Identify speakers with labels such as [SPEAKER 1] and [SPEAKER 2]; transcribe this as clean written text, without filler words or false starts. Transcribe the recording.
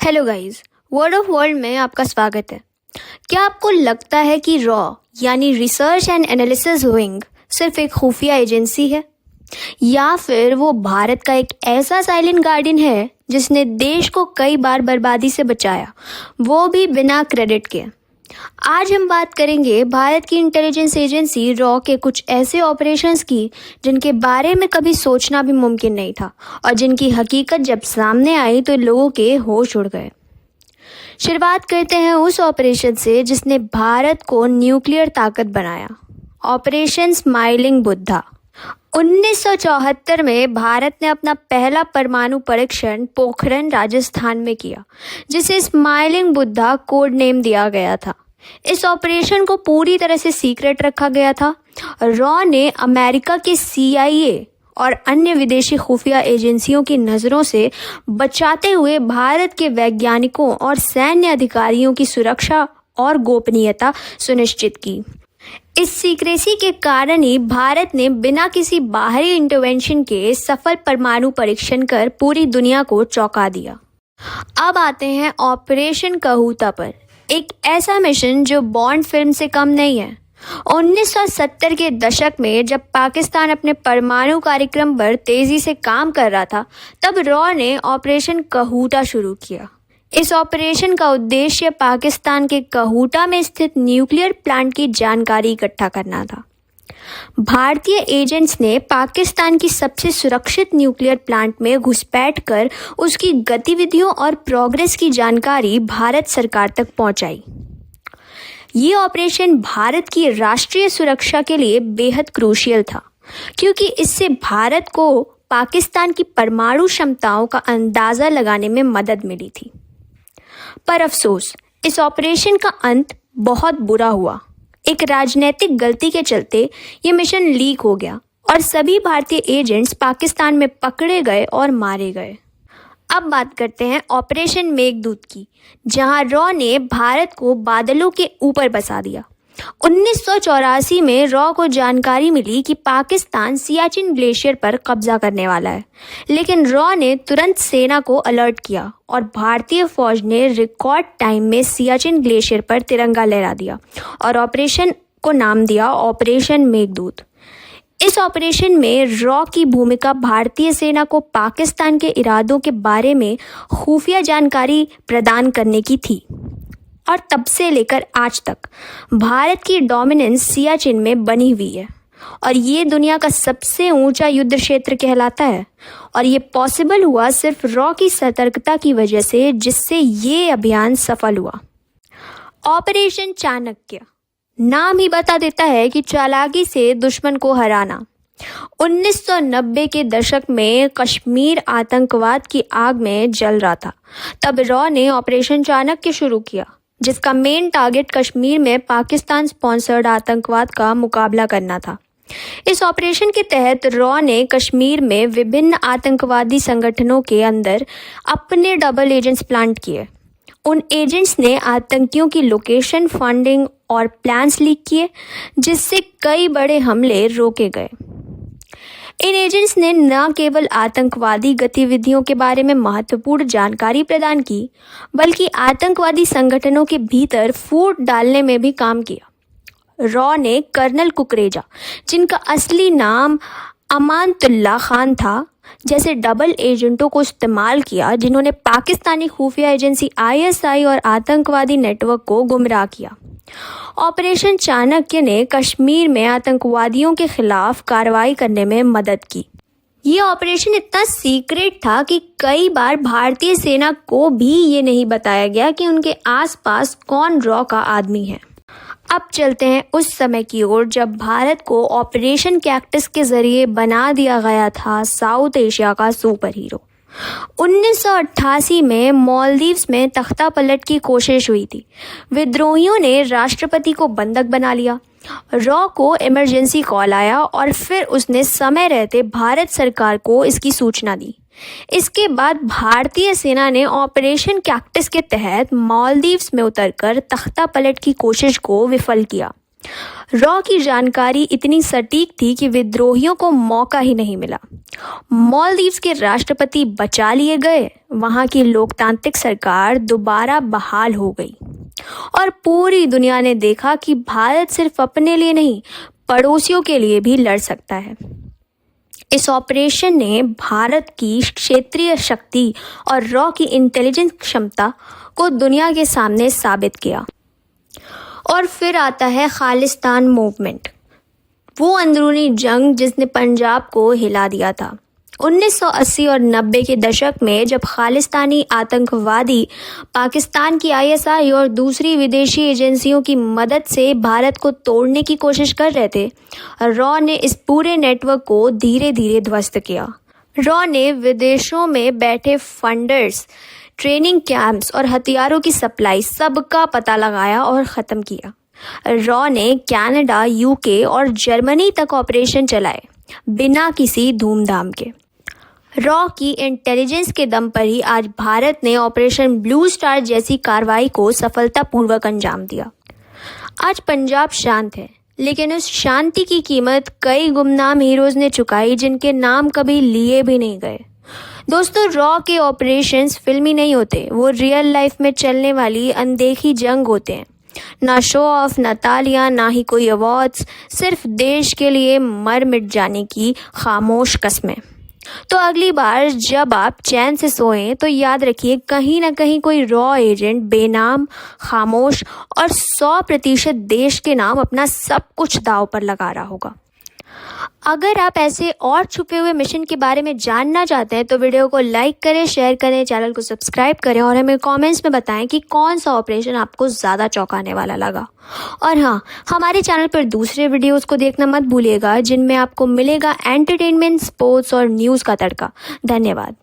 [SPEAKER 1] Hello guys, word of world में आपका स्वागत है। क्या आपको लगता है कि रॉ यानी रिसर्च एंड एनालिसिस विंग सिर्फ एक खुफिया एजेंसी है, या फिर वो भारत का एक ऐसा साइलेंट गार्डियन है जिसने देश को कई बार बर्बादी से बचाया, वो भी बिना क्रेडिट के। आज हम बात करेंगे भारत की इंटेलिजेंस एजेंसी रॉ के कुछ ऐसे ऑपरेशंस की जिनके बारे में कभी सोचना भी मुमकिन नहीं था और जिनकी हकीकत जब सामने आई तो लोगों के होश उड़ गए। शुरुआत करते हैं उस ऑपरेशन से जिसने भारत को न्यूक्लियर ताकत बनाया, ऑपरेशन स्माइलिंग बुद्धा। 1974 में भारत ने अपना पहला परमाणु परीक्षण पोखरण राजस्थान में किया, जिसे स्माइलिंग बुद्धा कोड नेम दिया गया था। इस ऑपरेशन को पूरी तरह से सीक्रेट रखा गया था। रॉ ने अमेरिका के CIA और अन्य विदेशी खुफिया एजेंसियों की नज़रों से बचाते हुए भारत के वैज्ञानिकों और सैन्य अधिकारियों की सुरक्षा और गोपनीयता सुनिश्चित की। इस सीक्रेसी के कारण ही भारत ने बिना किसी बाहरी इंटरवेंशन के सफल परमाणु परीक्षण कर पूरी दुनिया को चौंका दिया। अब आते हैं ऑपरेशन कहूता पर, एक ऐसा मिशन जो बॉन्ड फिल्म से कम नहीं है। 1970 के दशक में जब पाकिस्तान अपने परमाणु कार्यक्रम पर तेजी से काम कर रहा था, तब रॉ ने ऑपरेशन कहूता शुरू किया। इस ऑपरेशन का उद्देश्य पाकिस्तान के कहूटा में स्थित न्यूक्लियर प्लांट की जानकारी इकट्ठा करना था। भारतीय एजेंट्स ने पाकिस्तान की सबसे सुरक्षित न्यूक्लियर प्लांट में घुसपैठ कर उसकी गतिविधियों और प्रोग्रेस की जानकारी भारत सरकार तक पहुंचाई। ये ऑपरेशन भारत की राष्ट्रीय सुरक्षा के लिए बेहद क्रूशियल था, क्योंकि इससे भारत को पाकिस्तान की परमाणु क्षमताओं का अंदाज़ा लगाने में मदद मिली थी। पर अफसोस, इस ऑपरेशन का अंत बहुत बुरा हुआ। एक राजनीतिक गलती के चलते ये मिशन लीक हो गया और सभी भारतीय एजेंट्स पाकिस्तान में पकड़े गए और मारे गए। अब बात करते हैं ऑपरेशन मेघदूत की, जहां रॉ ने भारत को बादलों के ऊपर बसा दिया। 1984 में रॉ को जानकारी मिली कि पाकिस्तान सियाचिन ग्लेशियर पर कब्जा करने वाला है, लेकिन रॉ ने तुरंत सेना को अलर्ट किया और भारतीय फौज ने रिकॉर्ड टाइम में सियाचिन ग्लेशियर पर तिरंगा लहरा दिया और ऑपरेशन को नाम दिया ऑपरेशन मेघदूत। इस ऑपरेशन में रॉ की भूमिका भारतीय सेना को पाकिस्तान के इरादों के बारे में खुफिया जानकारी प्रदान करने की थी, और तब से लेकर आज तक भारत की डोमिनेंस सियाचिन में बनी हुई है और ये दुनिया का सबसे ऊंचा युद्ध क्षेत्र कहलाता है। और ये पॉसिबल हुआ सिर्फ रॉ की सतर्कता की वजह से, जिससे ये अभियान सफल हुआ। ऑपरेशन चाणक्य नाम ही बता देता है कि चालाकी से दुश्मन को हराना। 1990 के दशक में कश्मीर आतंकवाद की आग में जल रहा था। तब रॉ ने ऑपरेशन चाणक्य शुरू किया, जिसका मेन टारगेट कश्मीर में पाकिस्तान स्पॉन्सर्ड आतंकवाद का मुकाबला करना था। इस ऑपरेशन के तहत रॉ ने कश्मीर में विभिन्न आतंकवादी संगठनों के अंदर अपने डबल एजेंट्स प्लांट किए। उन एजेंट्स ने आतंकियों की लोकेशन, फंडिंग और प्लान्स लीक किए, जिससे कई बड़े हमले रोके गए। इन एजेंट्स ने न केवल आतंकवादी गतिविधियों के बारे में महत्वपूर्ण जानकारी प्रदान की, बल्कि आतंकवादी संगठनों के भीतर फूट डालने में भी काम किया। रॉ ने कर्नल कुकरेजा, जिनका असली नाम अमानतुल्लाह खान था, जैसे डबल एजेंटों को इस्तेमाल किया, जिन्होंने पाकिस्तानी खुफिया एजेंसी ISI और आतंकवादी नेटवर्क को गुमराह किया। ऑपरेशन चाणक्य ने कश्मीर में आतंकवादियों के खिलाफ कार्रवाई करने में मदद की। ये ऑपरेशन इतना सीक्रेट था कि कई बार भारतीय सेना को भी ये नहीं बताया गया कि उनके आसपास कौन रॉ का आदमी है। अब चलते हैं उस समय की ओर जब भारत को ऑपरेशन कैक्टस के जरिए बना दिया गया था साउथ एशिया का सुपर हीरो। 1988 में मालदीव्स में तख्ता पलट की कोशिश हुई थी। विद्रोहियों ने राष्ट्रपति को बंधक बना लिया। रॉ को इमरजेंसी कॉल आया और फिर उसने समय रहते भारत सरकार को इसकी सूचना दी। इसके बाद भारतीय सेना ने ऑपरेशन कैक्टस के तहत मालदीव्स में उतरकर तख्ता पलट की कोशिश को विफल किया। रॉ की जानकारी इतनी सटीक थी कि विद्रोहियों को मौका ही नहीं मिला। मालदीव्स के राष्ट्रपति बचा लिए गए, वहां की लोकतांत्रिक सरकार दोबारा बहाल हो गई और पूरी दुनिया ने देखा कि भारत सिर्फ अपने लिए नहीं, पड़ोसियों के लिए भी लड़ सकता है। इस ऑपरेशन ने भारत की क्षेत्रीय शक्ति और रॉ की इंटेलिजेंस क्षमता को दुनिया के सामने साबित किया। और फिर आता है खालिस्तान मूवमेंट, वो अंदरूनी जंग जिसने पंजाब को हिला दिया था। 1980 और 90 के दशक में जब खालिस्तानी आतंकवादी पाकिस्तान की ISI और दूसरी विदेशी एजेंसियों की मदद से भारत को तोड़ने की कोशिश कर रहे थे, रॉ ने इस पूरे नेटवर्क को धीरे धीरे ध्वस्त किया। रॉ ने विदेशों में बैठे फंडर्स, ट्रेनिंग कैंप्स और हथियारों की सप्लाई सबका पता लगाया और ख़त्म किया। रॉ ने कनाडा, UK और जर्मनी तक ऑपरेशन चलाए, बिना किसी धूमधाम के। रॉ की इंटेलिजेंस के दम पर ही आज भारत ने ऑपरेशन ब्लू स्टार जैसी कार्रवाई को सफलतापूर्वक अंजाम दिया। आज पंजाब शांत है, लेकिन उस शांति की कीमत कई गुमनाम हीरोज ने चुकाई जिनके नाम कभी लिए भी नहीं गए। दोस्तों, रॉ के ऑपरेशंस फिल्मी नहीं होते, वो रियल लाइफ में चलने वाली अनदेखी जंग होते हैं। ना शो ऑफ, ना तालियां, ना ही कोई अवार्ड्स, सिर्फ देश के लिए मर मिट जाने की खामोश कस्में। तो अगली बार जब आप चैन से सोएं तो याद रखिए, कहीं ना कहीं कोई रॉ एजेंट बेनाम, खामोश और 100% देश के नाम अपना सब कुछ दांव पर लगा रहा होगा। अगर आप ऐसे और छुपे हुए मिशन के बारे में जानना चाहते हैं तो वीडियो को लाइक करें, शेयर करें, चैनल को सब्सक्राइब करें और हमें कमेंट्स में बताएं कि कौन सा ऑपरेशन आपको ज़्यादा चौंकाने वाला लगा। और हाँ, हमारे चैनल पर दूसरे वीडियोस को देखना मत भूलिएगा जिनमें आपको मिलेगा एंटरटेनमेंट, स्पोर्ट्स और न्यूज़ का तड़का। धन्यवाद।